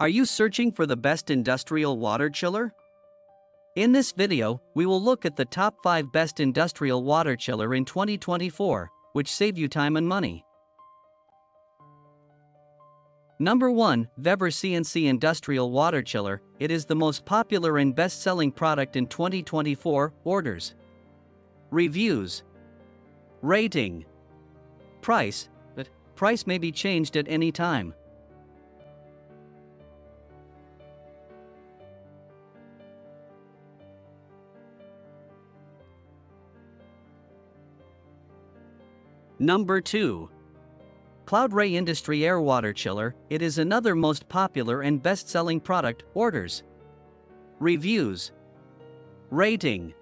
Are you searching for the best industrial water chiller? In this video, we will look at the top 5 best industrial water chiller in 2024, which save you time and money. Number 1, VEVOR CNC Industrial Water Chiller. It is the most popular and best-selling product in 2024. Orders, reviews, rating, price, but price may be changed at any time. Number 2. Cloudray Industry Air Water Chiller. It is another most popular and best-selling product. Orders, reviews, rating,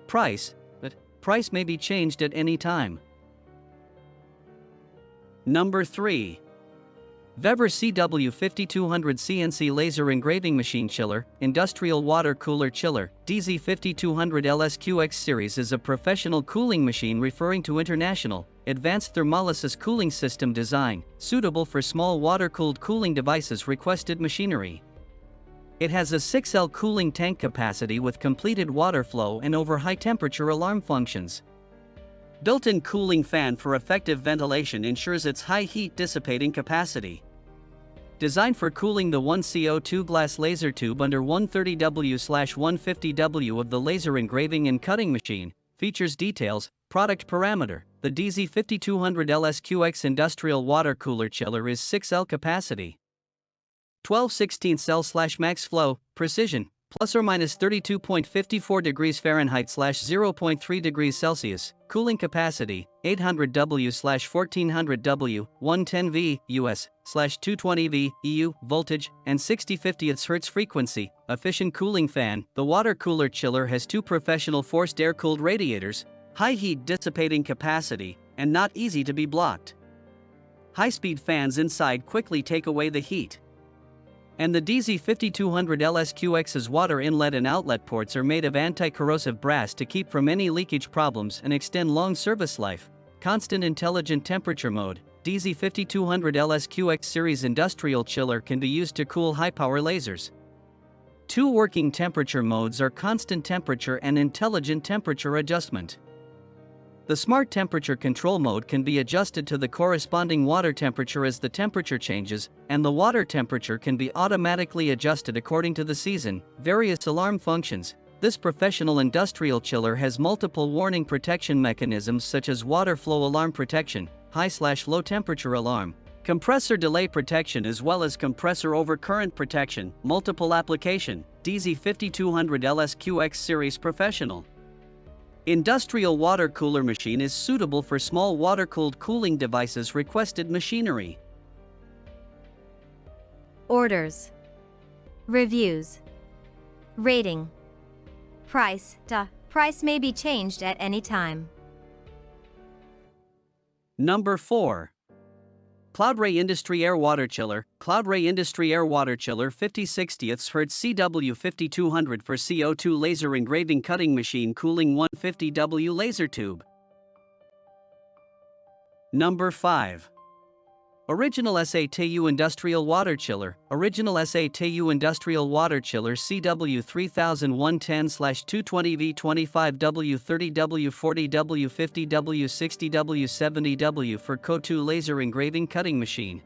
price, but price may be changed at any time. Number 3. VEVOR CW5200 CNC Laser Engraving Machine Chiller, Industrial Water Cooler Chiller. DZ5200 LSQX series is a professional cooling machine referring to international, advanced thermolysis cooling system design, suitable for small water-cooled cooling devices. Requested machinery. It has a 6L cooling tank capacity with completed water flow and over high-temperature alarm functions. Built-in cooling fan for effective ventilation ensures its high heat dissipating capacity. Designed for cooling the 1CO2 glass laser tube under 130W/150W of the laser engraving and cutting machine. Features details, product parameter. The DZ5200 LSQX Industrial Water Cooler Chiller is 6L capacity. 12/16L/max flow, precision, plus or minus 32.54 degrees Fahrenheit /0.3 degrees Celsius, cooling capacity, 800W/1400W, 110V, US, /220V, EU, voltage, and 60/50 Hz frequency, efficient cooling fan. The water cooler chiller has 2 professional forced air-cooled radiators, high heat dissipating capacity, and not easy to be blocked. High-speed fans inside quickly take away the heat. And the DZ5200 LSQX's water inlet and outlet ports are made of anti-corrosive brass to keep from any leakage problems and extend long service life. Constant intelligent temperature mode. DZ5200 LSQX series industrial chiller can be used to cool high-power lasers. 2 working temperature modes are constant temperature and intelligent temperature adjustment. The smart temperature control mode can be adjusted to the corresponding water temperature as the temperature changes, and the water temperature can be automatically adjusted according to the season. Various alarm functions. This professional industrial chiller has multiple warning protection mechanisms such as water flow alarm protection, high/low temperature alarm, compressor delay protection, as well as compressor overcurrent protection. Multiple application. DZ5200 LSQX series professional industrial water cooler machine is suitable for small water-cooled cooling devices. Requested machinery. Orders, reviews, rating, price. Price may be changed at any time. Number 4. Cloudray Industry Air Water Chiller. Cloudray Industry Air Water Chiller 50/60 Hz CW5200 for CO2 laser engraving cutting machine cooling 150W laser tube. Number 5. Original SA TeYu Industrial Water Chiller. Original SA TeYu Industrial Water Chiller CW3110/220V 25W 30W 40W 50W 60W 70W for CO2 laser engraving cutting machine.